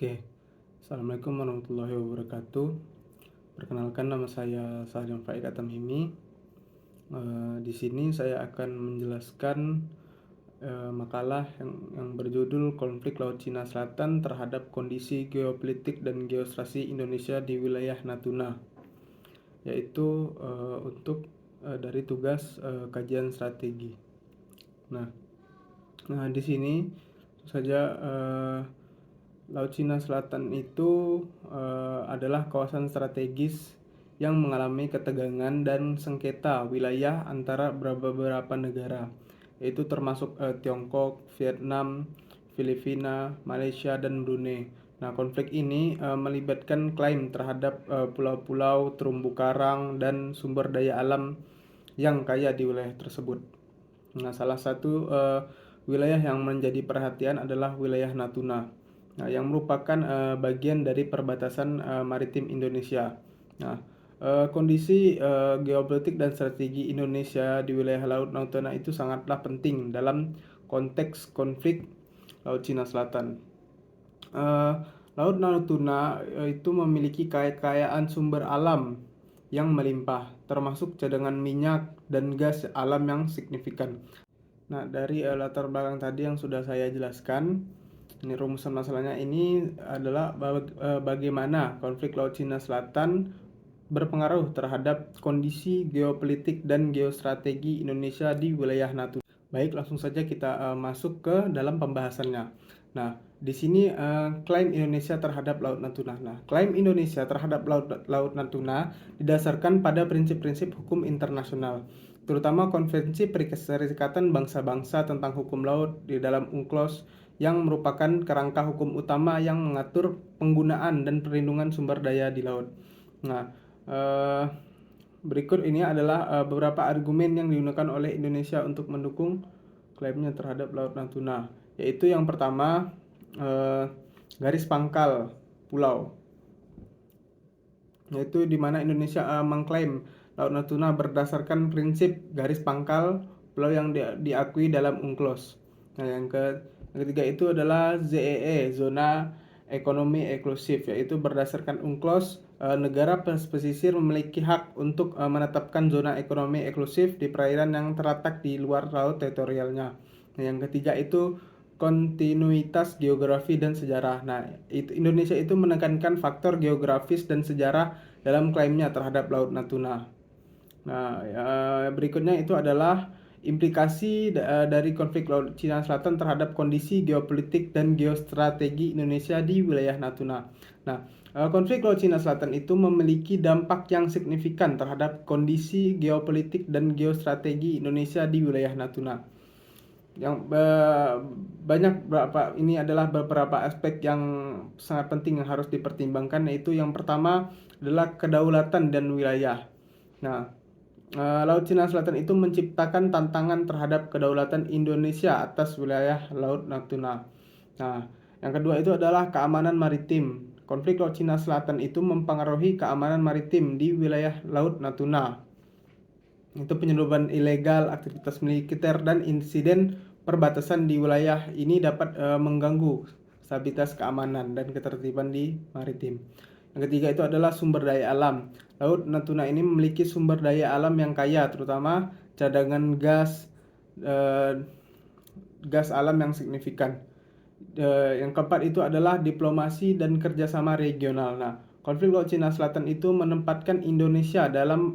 Oke, Assalamualaikum warahmatullahi wabarakatuh. Perkenalkan, nama saya Salim Faik Atamimi. Di sini saya akan menjelaskan makalah yang berjudul Konflik Laut Cina Selatan terhadap Kondisi Geopolitik dan Geostrategi Indonesia di Wilayah Natuna, yaitu dari tugas kajian strategi. Nah, di sini saja Laut Cina Selatan itu adalah kawasan strategis yang mengalami ketegangan dan sengketa wilayah antara beberapa negara, yaitu termasuk Tiongkok, Vietnam, Filipina, Malaysia, dan Brunei. Nah, konflik ini melibatkan klaim terhadap pulau-pulau, terumbu karang, dan sumber daya alam yang kaya di wilayah tersebut. Nah, salah satu wilayah yang menjadi perhatian adalah wilayah Natuna, yang merupakan bagian dari perbatasan maritim Indonesia. Nah, kondisi geopolitik dan strategi Indonesia di wilayah Laut Natuna itu sangatlah penting dalam konteks konflik Laut Cina Selatan. Laut Natuna itu memiliki kekayaan sumber alam yang melimpah, termasuk cadangan minyak dan gas alam yang signifikan. Nah, dari latar belakang tadi yang sudah saya jelaskan, ini rumusan masalahnya ini adalah bagaimana konflik Laut Cina Selatan berpengaruh terhadap kondisi geopolitik dan geostrategi Indonesia di wilayah Natuna. Baik, langsung saja kita masuk ke dalam pembahasannya. Nah, di sini klaim Indonesia terhadap Laut Natuna. Nah, klaim Indonesia terhadap Laut Natuna didasarkan pada prinsip-prinsip hukum internasional, terutama Konvensi Perserikatan Bangsa-Bangsa tentang Hukum Laut di dalam UNCLOS, yang merupakan kerangka hukum utama yang mengatur penggunaan dan perlindungan sumber daya di laut. Nah, berikut ini adalah beberapa argumen yang digunakan oleh Indonesia untuk mendukung klaimnya terhadap Laut Natuna, yaitu yang pertama, garis pangkal pulau, yaitu di mana Indonesia mengklaim Laut Natuna berdasarkan prinsip garis pangkal pulau yang diakui dalam UNCLOS. Nah, yang ketiga itu adalah ZEE, zona ekonomi eksklusif, yaitu berdasarkan UNCLOS negara pesisir memiliki hak untuk menetapkan zona ekonomi eksklusif di perairan yang terletak di luar laut teritorialnya. Nah, yang ketiga itu kontinuitas geografi dan sejarah. Nah, Indonesia itu menekankan faktor geografis dan sejarah dalam klaimnya terhadap Laut Natuna. Nah, berikutnya itu adalah implikasi dari konflik Laut Cina Selatan terhadap kondisi geopolitik dan geostrategi Indonesia di wilayah Natuna. Nah, konflik Laut Cina Selatan itu memiliki dampak yang signifikan terhadap kondisi geopolitik dan geostrategi Indonesia di wilayah Natuna. Yang ini adalah beberapa aspek yang sangat penting yang harus dipertimbangkan, yaitu yang pertama adalah kedaulatan dan wilayah. Nah, Laut Cina Selatan itu menciptakan tantangan terhadap kedaulatan Indonesia atas wilayah Laut Natuna. Nah, yang kedua itu adalah keamanan maritim. Konflik Laut Cina Selatan itu mempengaruhi keamanan maritim di wilayah Laut Natuna. Itu penyelundupan ilegal, aktivitas militer, dan insiden perbatasan di wilayah ini dapat mengganggu stabilitas keamanan dan ketertiban di maritim. Yang ketiga itu adalah sumber daya alam. Laut Natuna ini memiliki sumber daya alam yang kaya, terutama cadangan gas alam yang signifikan. Yang keempat itu adalah diplomasi dan kerjasama regional. Nah, konflik Laut Cina Selatan itu menempatkan Indonesia dalam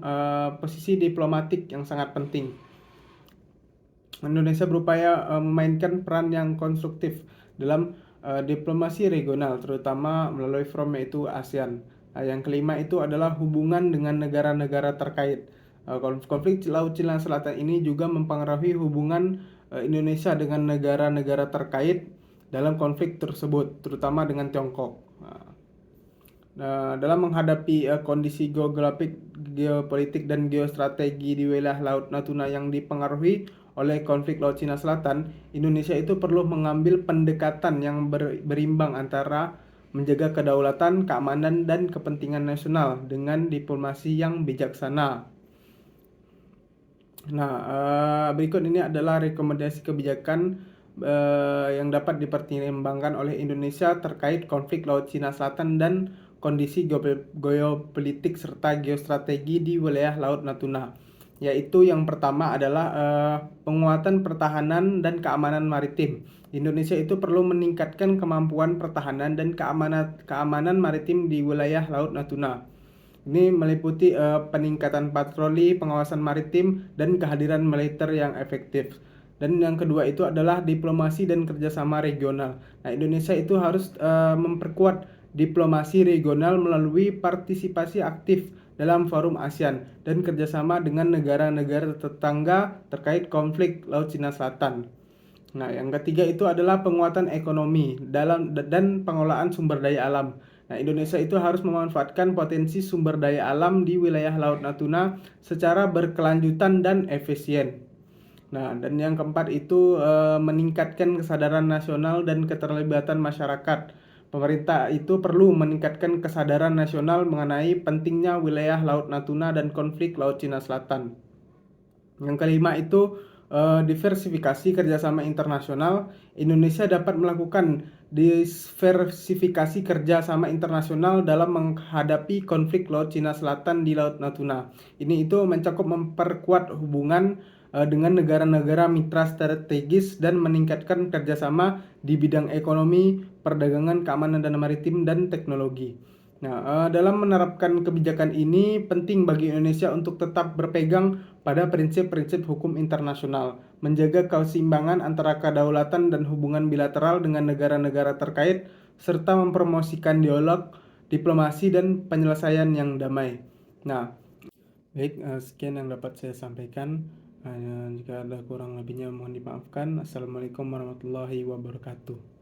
posisi diplomatik yang sangat penting. Indonesia berupaya memainkan peran yang konstruktif dalam diplomasi regional, terutama melalui forum yaitu ASEAN. Yang kelima itu adalah hubungan dengan negara-negara terkait. Konflik Laut Cina Selatan ini juga mempengaruhi hubungan Indonesia dengan negara-negara terkait dalam konflik tersebut, terutama dengan Tiongkok. Dalam menghadapi kondisi geopolitik dan geostrategi di wilayah Laut Natuna yang dipengaruhi oleh konflik Laut Cina Selatan, Indonesia itu perlu mengambil pendekatan yang berimbang antara menjaga kedaulatan, keamanan, dan kepentingan nasional dengan diplomasi yang bijaksana. Nah, berikut ini adalah rekomendasi kebijakan yang dapat dipertimbangkan oleh Indonesia terkait konflik Laut Cina Selatan dan kondisi geopolitik serta geostrategi di wilayah Laut Natuna. Yaitu yang pertama adalah penguatan pertahanan dan keamanan maritim. Indonesia itu perlu meningkatkan kemampuan pertahanan dan keamanan maritim di wilayah Laut Natuna. Ini meliputi peningkatan patroli, pengawasan maritim, dan kehadiran militer yang efektif. Dan yang kedua itu adalah diplomasi dan kerjasama regional. Nah, Indonesia itu harus memperkuat diplomasi regional melalui partisipasi aktif dalam forum ASEAN dan kerjasama dengan negara-negara tetangga terkait konflik Laut Cina Selatan. Nah, yang ketiga itu adalah penguatan ekonomi dan pengelolaan sumber daya alam. Nah, Indonesia itu harus memanfaatkan potensi sumber daya alam di wilayah Laut Natuna secara berkelanjutan dan efisien. Nah, dan yang keempat itu meningkatkan kesadaran nasional dan keterlibatan masyarakat. Pemerintah itu perlu meningkatkan kesadaran nasional mengenai pentingnya wilayah Laut Natuna dan konflik Laut Cina Selatan. Yang kelima itu diversifikasi kerjasama internasional. Indonesia dapat melakukan diversifikasi kerjasama internasional dalam menghadapi konflik Laut Cina Selatan di Laut Natuna. Ini itu mencakup memperkuat hubungan dengan negara-negara mitra strategis dan meningkatkan kerjasama di bidang ekonomi, perdagangan, keamanan dan maritim, dan teknologi. Nah, dalam menerapkan kebijakan ini penting bagi Indonesia untuk tetap berpegang pada prinsip-prinsip hukum internasional, menjaga keseimbangan antara kedaulatan dan hubungan bilateral dengan negara-negara terkait, serta mempromosikan dialog, diplomasi, dan penyelesaian yang damai. Nah, baik, sekian yang dapat saya sampaikan. Jika ada kurang lebihnya mohon dimaafkan. Assalamualaikum warahmatullahi wabarakatuh.